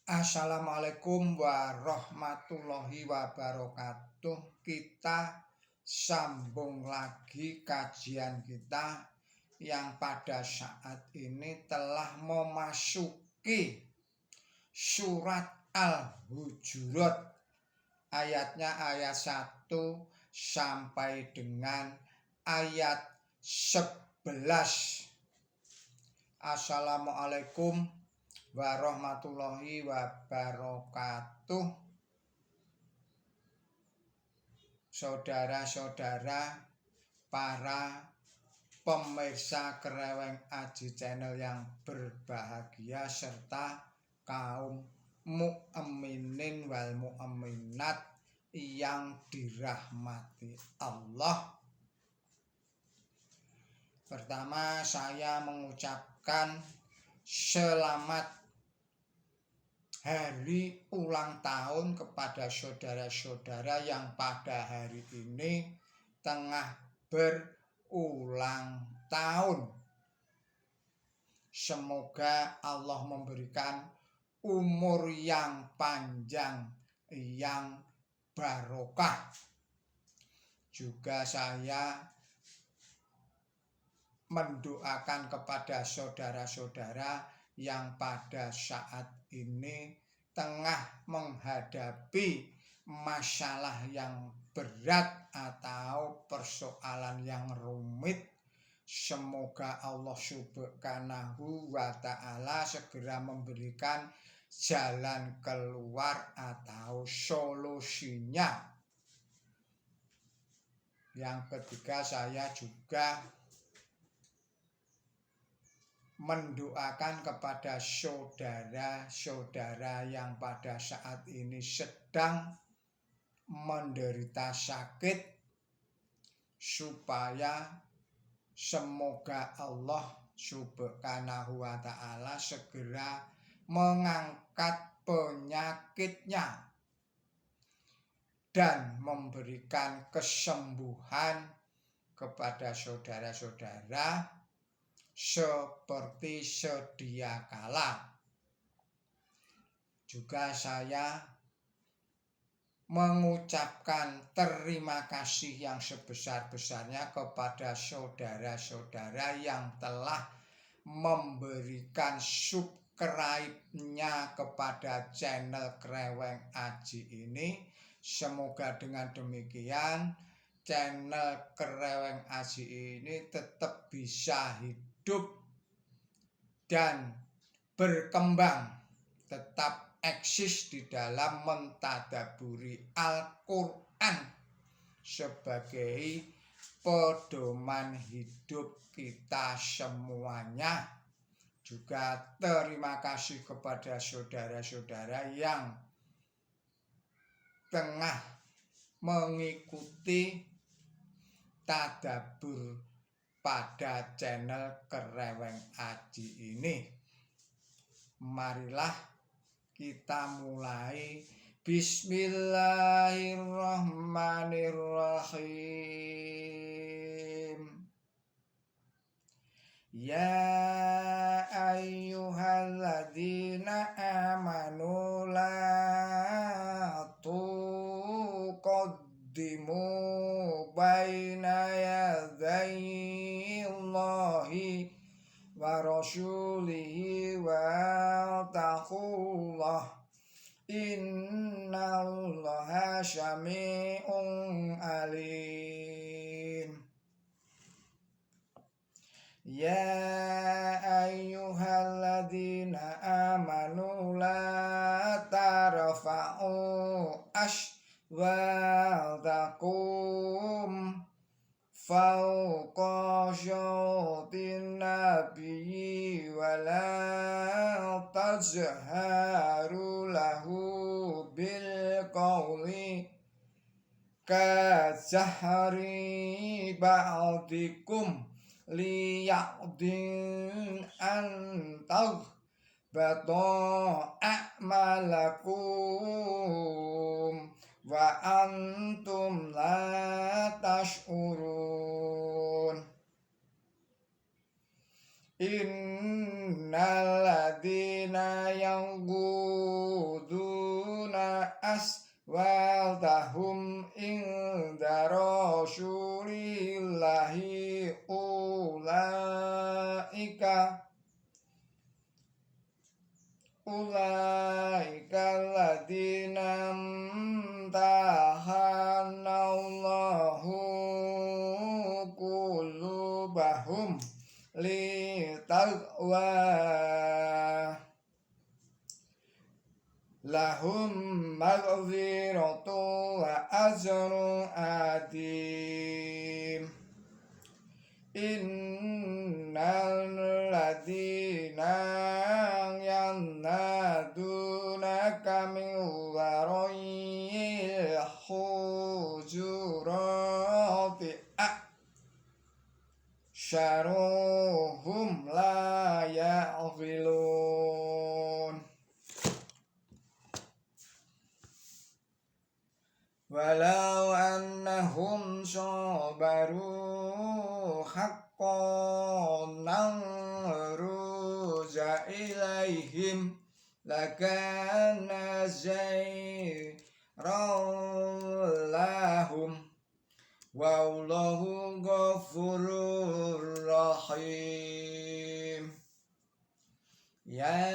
Assalamualaikum warahmatullahi wabarakatuh. Kita sambung lagi kajian kita yang pada saat ini telah memasuki surat Al-Hujurat. Ayatnya ayat 1 sampai dengan ayat 11. Assalamualaikum warahmatullahi wabarakatuh. Saudara-saudara, para pemirsa Kreweng Aji Channel yang berbahagia serta kaum mukminin wal mukminat yang dirahmati Allah. Pertama, saya mengucapkan selamat hari ulang tahun kepada saudara-saudara yang pada hari ini tengah berulang tahun. Semoga Allah memberikan umur yang panjang, yang barokah. Juga saya mendoakan kepada saudara-saudara yang pada saat ini tengah menghadapi masalah yang berat atau persoalan yang rumit. Semoga Allah Subhanahu wa ta'ala segera memberikan jalan keluar atau solusinya. Yang ketiga, saya juga mendoakan kepada saudara-saudara yang pada saat ini sedang menderita sakit, supaya semoga Allah Subhanahu wa ta'ala segera mengangkat penyakitnya dan memberikan kesembuhan kepada saudara-saudara seperti sedia kala. Juga saya mengucapkan terima kasih yang sebesar-besarnya kepada saudara-saudara yang telah memberikan subscribe-nya kepada channel Kreweng Aji ini. Semoga dengan demikian channel Kreweng Aji ini tetap bisa hidup dan berkembang, tetap eksis di dalam mentadaburi Al-Quran sebagai pedoman hidup kita semuanya. Juga terima kasih kepada saudara-saudara yang tengah mengikuti tadabbur pada channel Kreweng Aji ini. Marilah kita mulai. Bismillahirrahmanirrahim. Ya ayyuhalladzina amanu la tuqaddimu baina yaday Allahi wa rasulihi wa taqullah innallaha syami'un alim. Ya ayyuhalladzina amanu la tarfa'u aswatakum fawqa syautin nabiyyi wa la tajharu lahu bil qawli kajahri ba'dikum liya'din antag bata a'malakum wa antum la tash'urun. Innal ladzina yanquduna wal tahum inda rasulillahi ulaika alladziina amtahanallahu qulubahum litaqwa lahum maghfiratun wa ajrun adim. Innal ladzina yannadunaka min wara'il hujurati syaruhum la ya'qilun. Walau annahum sabaru haqqan ruja ilaihim lakana khairan lahum wallahu ghafurur rahim. Ya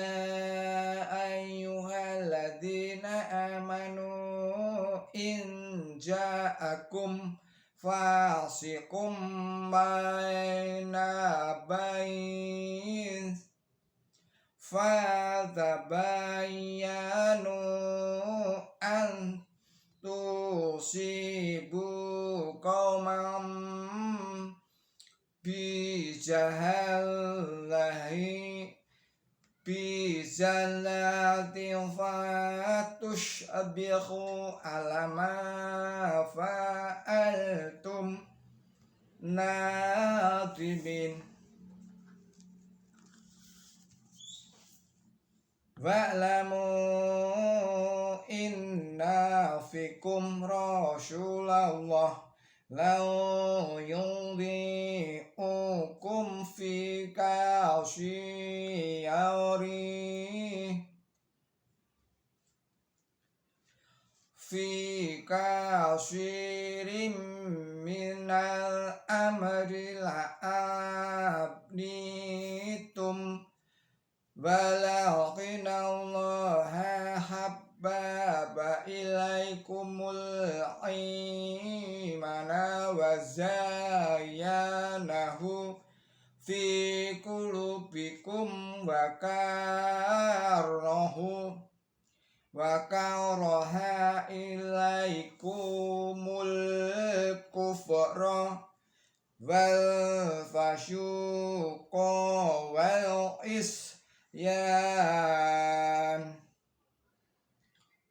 ayyuhalladzina amanu in ja'akum fasiqum bain fatabayyanu an tusibu qauman bizallati fatusbihu alama fa'altum natibin. Wa'lamu inna fikum rasulallah law yudhi'ukum fi kasyirin minal amri la'abnitum walakinnallaha habbaba ilaikumul imana wa zayyanahu fi qulubikum wa karaha ilaikumul kufra wal fasyuqa wal isyan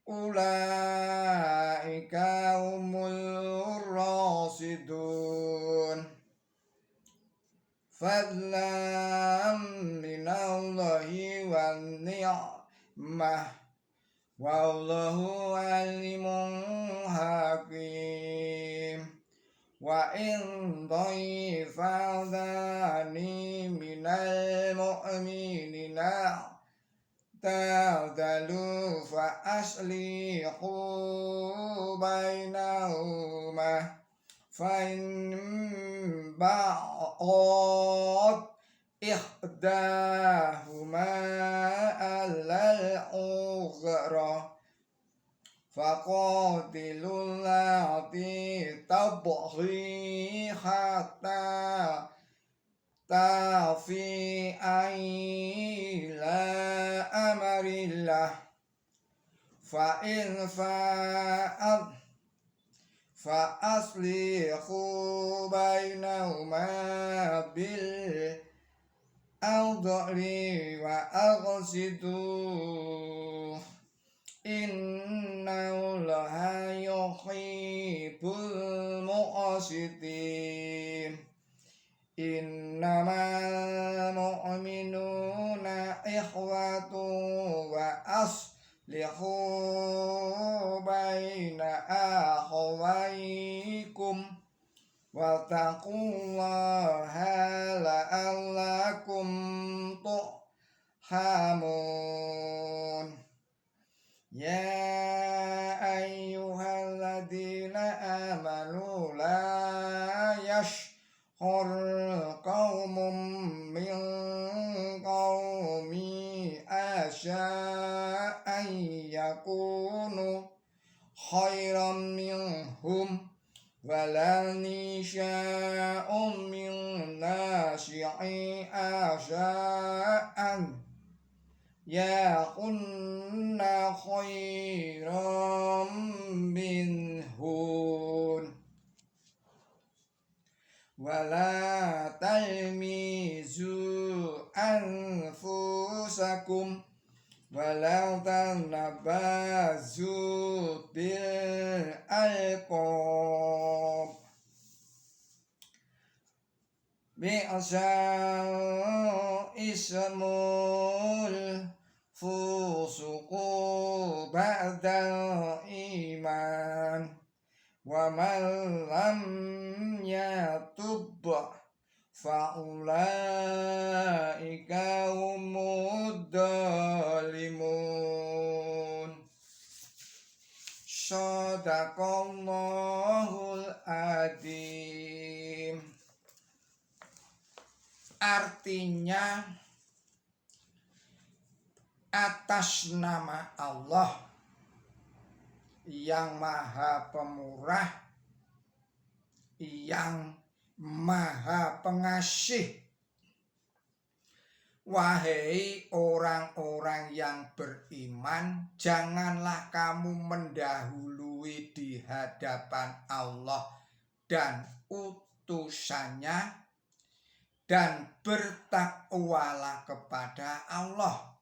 ulaika humul rasidun fadlan minallahi wan ni'mah wallahu alimun hakim. Wa in dhaifadhani minal mu'minina tadalu fa aslihu bainahuma fa in ba'at ihdahuma alal ughra faqatilul lati tabghi hatta tafi'a ila amrillah fa in fa'at fa aslihu bainahuma bil adli wa aqsitu innallaha yuhibbul muqsitin. Innamal mu'minuna ikhwatun wa aslihu baina akhawaykum wattaqullaha la'allakum turhamun. Ya hur qaumum min qaumi asya ayyakunu khairam minhum walan nisya'um min nasyi'i asya'an ya kunna khairam minhun wala talmizu anfusakum walau tanabazu bil alqab bi'sa ismul fusuqu ba'dal iman wa man lam yatub fa'ulaika humud dhalimun. Shadaqallahul adzim. Artinya atas nama Allah yang maha pemurah, yang maha pengasih. Wahai orang-orang yang beriman, janganlah kamu mendahului di hadapan Allah dan utusannya, dan bertakwalah kepada Allah.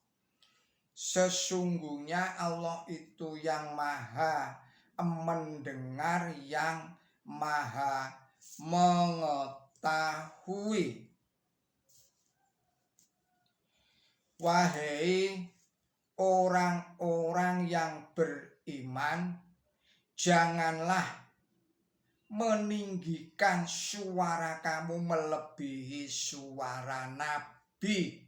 Sesungguhnya Allah itu yang maha mendengar, yang maha mengetahui. Wahai orang-orang yang beriman, janganlah meninggikan suara kamu melebihi suara Nabi,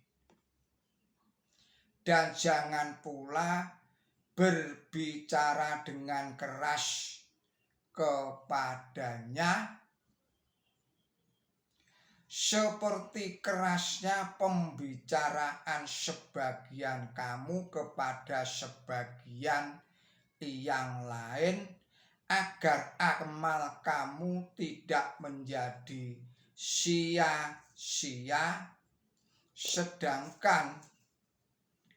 dan jangan pula berbicara dengan keras kepadanya seperti kerasnya pembicaraan sebagian kamu kepada sebagian yang lain, agar amal kamu tidak menjadi sia-sia, sedangkan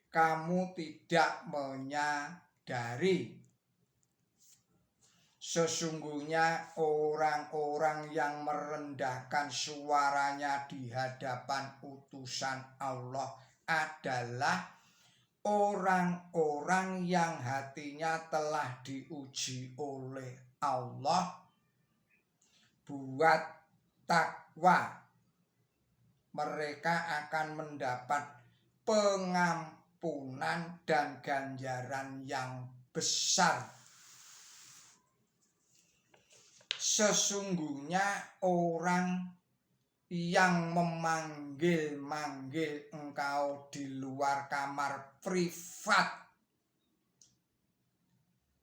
kamu tidak menyadari. Sesungguhnya orang-orang yang merendahkan suaranya di hadapan utusan Allah adalah orang-orang yang hatinya telah diuji oleh Allah buat takwa. Mereka akan mendapat pengampunan dan ganjaran yang besar. Sesungguhnya orang yang memanggil-manggil engkau di luar kamar privat,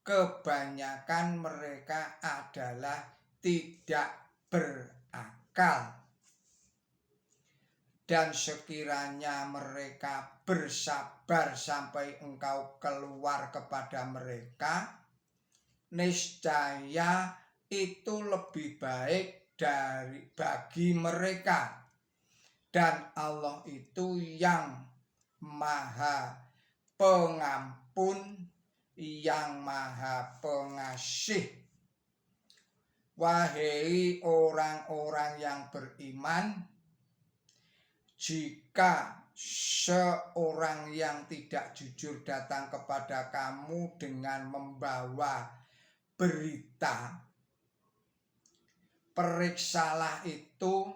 kebanyakan mereka adalah tidak berakal. Dan sekiranya mereka bersabar sampai engkau keluar kepada mereka, niscaya itu lebih baik bagi mereka, dan Allah itu yang maha pengampun, yang maha pengasih. Wahai orang-orang yang beriman, jika seorang yang tidak jujur datang kepada kamu dengan membawa berita, periksalah itu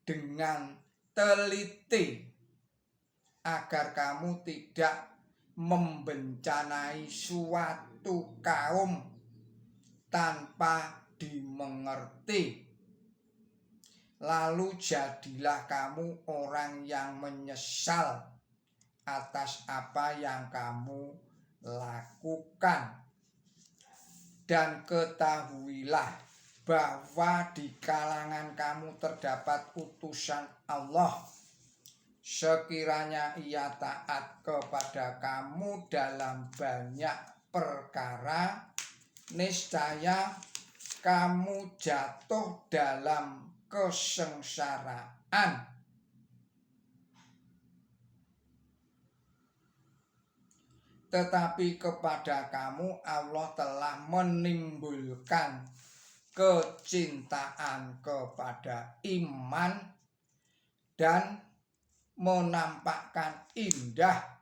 dengan teliti agar kamu tidak membencanai suatu kaum tanpa dimengerti. Lalu jadilah kamu orang yang menyesal atas apa yang kamu lakukan. Dan ketahuilah bahwa di kalangan kamu terdapat utusan Allah. Sekiranya ia taat kepada kamu dalam banyak perkara, niscaya kamu jatuh dalam kesengsaraan. Tetapi kepada kamu Allah telah menimbulkan kecintaan kepada iman dan menampakkan indah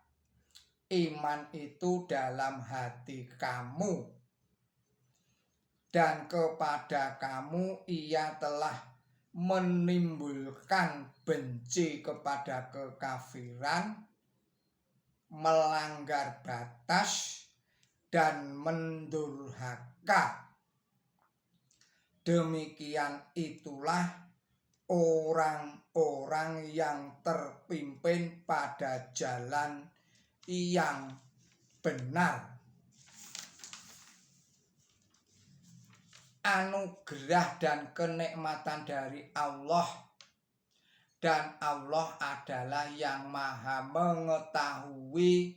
iman itu dalam hati kamu, dan kepada kamu ia telah menimbulkan benci kepada kekafiran, melanggar batas, dan mendurhaka. Demikian itulah orang-orang yang terpimpin pada jalan yang benar. Anugerah dan kenikmatan dari Allah, dan Allah adalah yang maha mengetahui,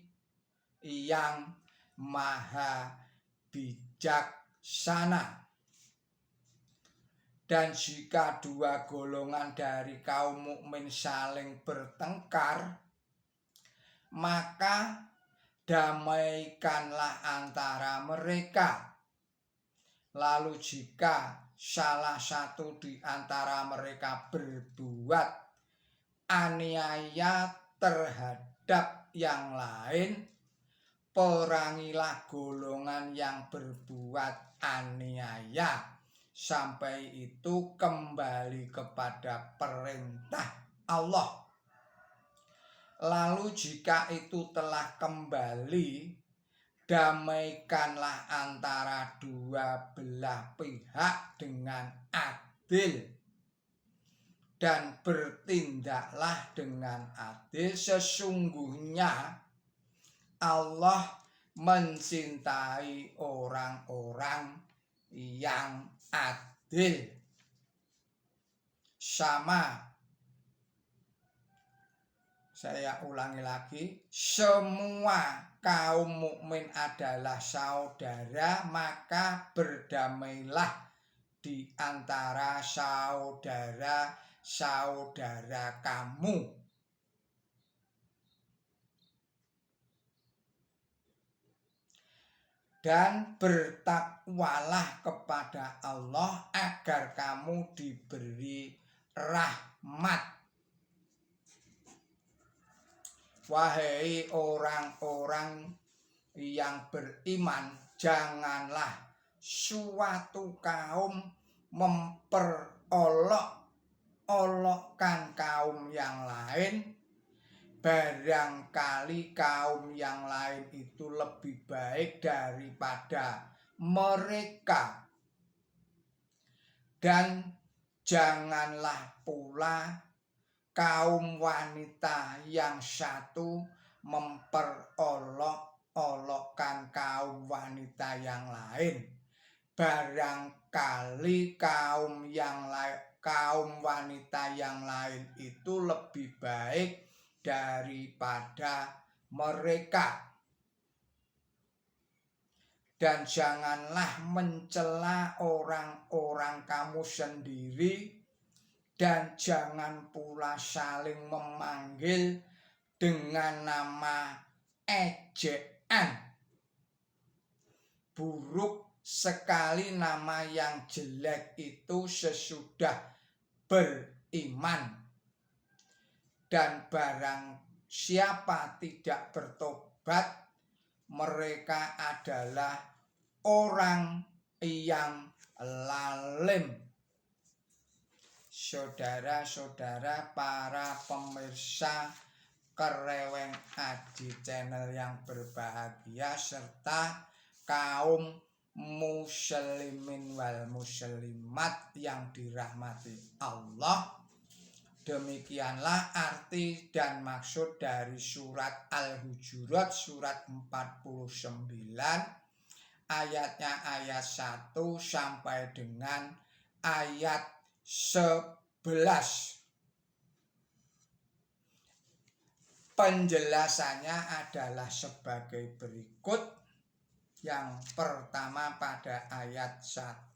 yang maha bijaksana. Dan jika dua golongan dari kaum mukmin saling bertengkar, maka damaikanlah antara mereka. Lalu jika salah satu di antara mereka berbuat aniaya terhadap yang lain, perangilah golongan yang berbuat aniaya sampai itu kembali kepada perintah Allah. Lalu jika itu telah kembali, damaikanlah antara dua belah pihak dengan adil, dan bertindaklah dengan adil. Sesungguhnya Allah mencintai orang-orang yang adil. Saya ulangi lagi, semua kaum mukmin adalah saudara, maka berdamailah di antara saudara-saudara kamu. Dan bertakwalah kepada Allah agar kamu diberi rahmat. Wahai orang-orang yang beriman, janganlah suatu kaum memperolok-olokkan kaum yang lain, barangkali kaum yang lain itu lebih baik daripada mereka. Dan janganlah pula kaum wanita yang satu memperolok-olokkan kaum wanita yang lain, barangkali kaum wanita yang lain itu lebih baik daripada mereka. Dan janganlah mencela orang-orang kamu sendiri, dan jangan pula saling memanggil dengan nama ejaan. Buruk sekali nama yang jelek itu sesudah beriman. Dan barang siapa tidak bertobat, mereka adalah orang yang lalim. Saudara-saudara, para pemirsa Kereweng Aji Channel yang berbahagia, serta kaum muslimin wal muslimat yang dirahmati Allah, demikianlah arti dan maksud dari surat Al-Hujurat surat 49 ayatnya ayat 1 sampai dengan ayat 11. Penjelasannya adalah sebagai berikut. Yang pertama pada ayat 1.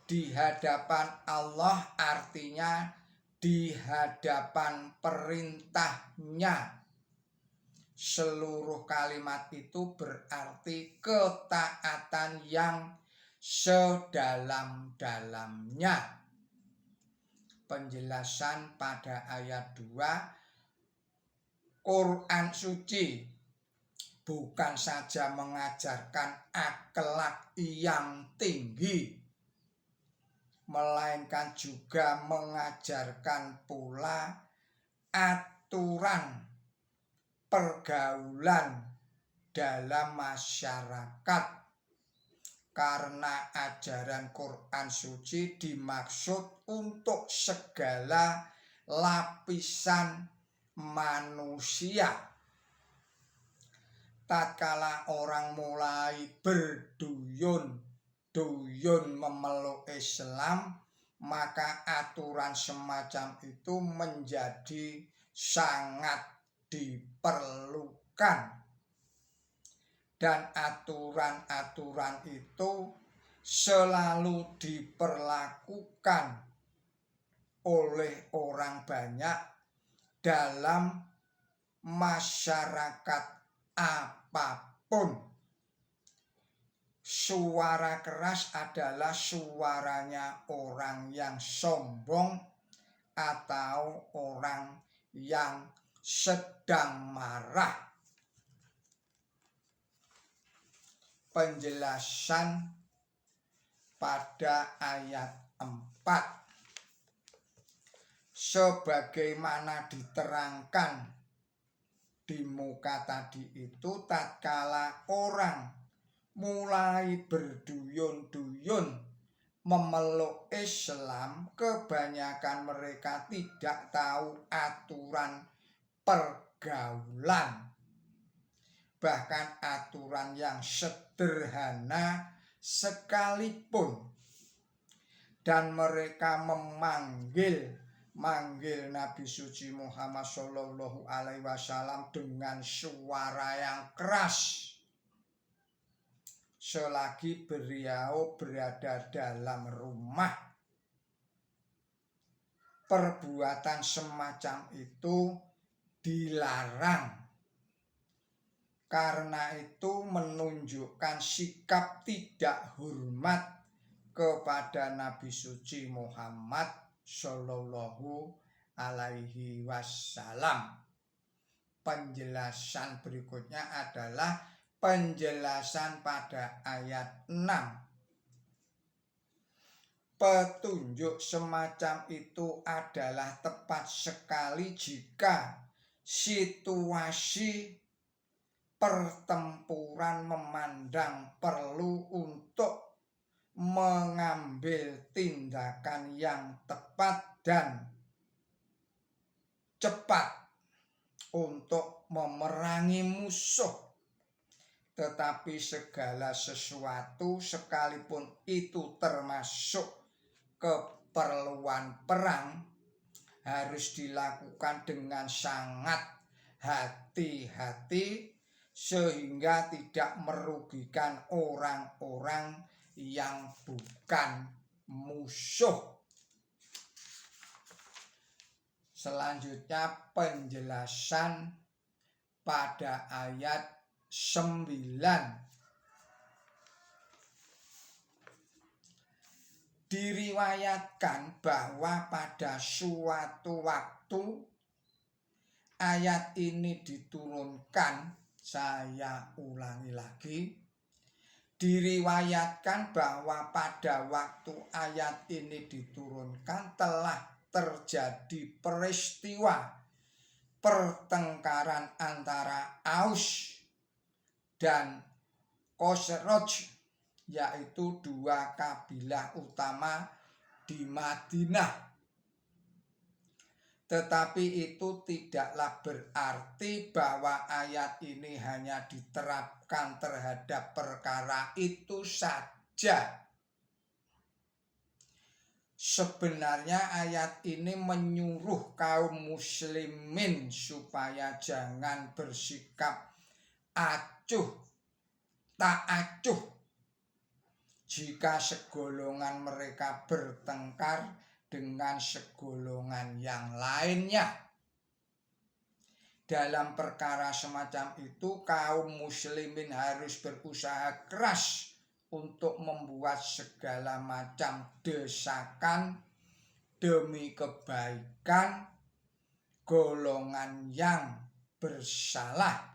Di hadapan Allah artinya di hadapan perintahnya. Seluruh kalimat itu berarti ketaatan yang sedalam-dalamnya. Penjelasan pada ayat 2. Quran suci bukan saja mengajarkan akhlak yang tinggi, melainkan juga mengajarkan pula aturan pergaulan dalam masyarakat. Karena ajaran Quran suci dimaksud untuk segala lapisan manusia. Tatkala orang mulai berduyun memeluk Islam, maka aturan semacam itu menjadi sangat diperlukan. Dan aturan-aturan itu selalu diperlakukan oleh orang banyak dalam masyarakat apapun. Suara keras adalah suaranya orang yang sombong atau orang yang sedang marah. Penjelasan pada ayat 4. Sebagaimana diterangkan di muka tadi itu, tatkala orang mulai berduyun-duyun memeluk Islam, kebanyakan mereka tidak tahu aturan pergaulan. Bahkan aturan yang sederhana sekalipun. Dan mereka memanggil Nabi suci Muhammad Shallallahu Alaihi Wasallam dengan suara yang keras selagi beliau berada dalam rumah. Perbuatan semacam itu dilarang, karena itu menunjukkan sikap tidak hormat kepada Nabi suci Muhammad Shallallahu Alaihi Wasallam. Penjelasan berikutnya adalah penjelasan pada ayat 6. Petunjuk semacam itu adalah tepat sekali jika situasi pertempuran memandang perlu untuk mengambil tindakan yang tepat dan cepat untuk memerangi musuh. Tetapi segala sesuatu, sekalipun itu termasuk keperluan perang, harus dilakukan dengan sangat hati-hati sehingga tidak merugikan orang-orang yang bukan musuh. Selanjutnya penjelasan pada ayat 9. Diriwayatkan bahwa pada suatu waktu ayat ini diturunkan. Saya ulangi lagi. Diriwayatkan bahwa pada waktu ayat ini diturunkan telah terjadi peristiwa pertengkaran antara Aus dan Khosraj, yaitu dua kabilah utama di Madinah. Tetapi itu tidaklah berarti bahwa ayat ini hanya diterapkan terhadap perkara itu saja. Sebenarnya ayat ini menyuruh kaum muslimin supaya jangan bersikap acuh tak acuh jika segolongan mereka bertengkar dengan segolongan yang lainnya. Dalam perkara semacam itu, kaum muslimin harus berusaha keras untuk membuat segala macam desakan demi kebaikan golongan yang bersalah.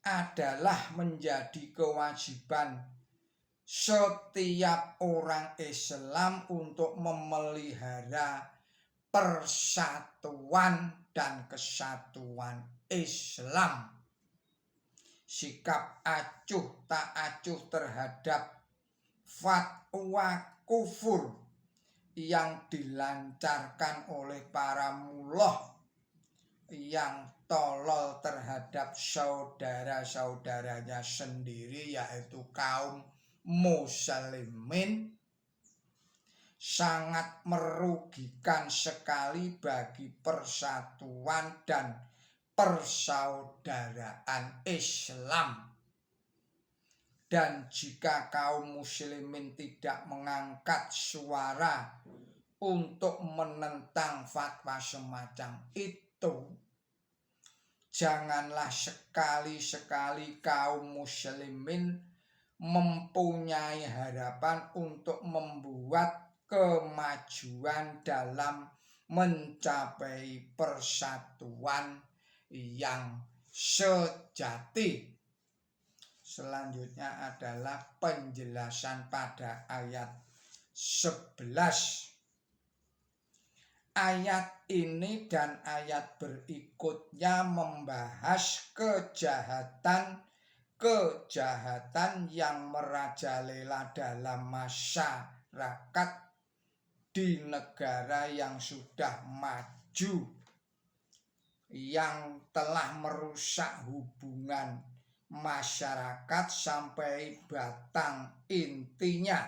Adalah menjadi kewajiban setiap orang Islam untuk memelihara persatuan dan kesatuan Islam. Sikap acuh tak acuh terhadap fatwa kufur yang dilancarkan oleh para mullah yang tolol terhadap saudara-saudaranya sendiri, yaitu kaum muslimin, sangat merugikan sekali bagi persatuan dan persaudaraan Islam. Dan jika kaum muslimin tidak mengangkat suara untuk menentang fatwa semacam itu, janganlah sekali-sekali kaum muslimin mempunyai harapan untuk membuat kemajuan dalam mencapai persatuan yang sejati. Selanjutnya adalah penjelasan pada ayat 11. Ayat ini dan ayat berikutnya membahas kejahatan yang merajalela dalam masyarakat di negara yang sudah maju, yang telah merusak hubungan masyarakat sampai batang intinya.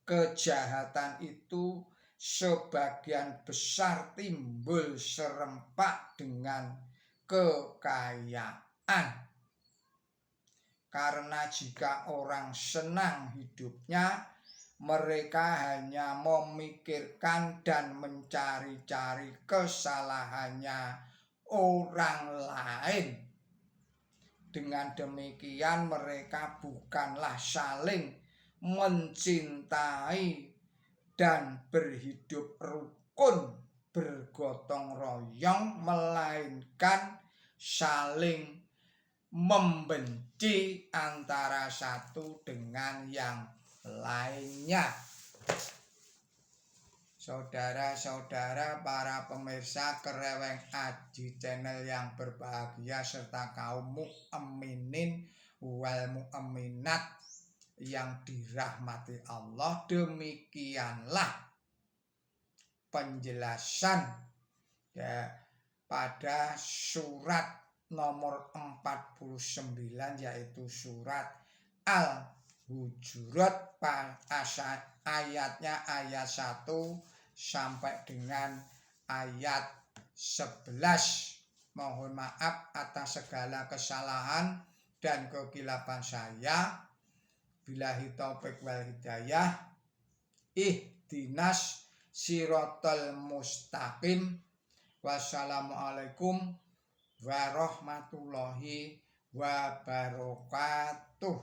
Kejahatan itu sebagian besar timbul serempak dengan kekayaan. Karena jika orang senang hidupnya, mereka hanya memikirkan dan mencari-cari kesalahannya orang lain. Dengan demikian mereka bukanlah saling mencintai dan berhidup rukun bergotong royong, melainkan saling membenci antara satu dengan yang lainnya. Saudara-saudara para pemirsa Kereweng Aji Channel yang berbahagia, serta kaum mukminin wal mukminat yang dirahmati Allah, demikianlah penjelasan pada surat nomor 49, yaitu surat Al-Hujurat, ayatnya ayat 1 sampai dengan ayat 11. Mohon maaf atas segala kesalahan dan kekilapan saya. Billahi taufiq wal hidayah. Ihdinas siratal mustaqim. Wassalamualaikum warahmatullahi wabarakatuh.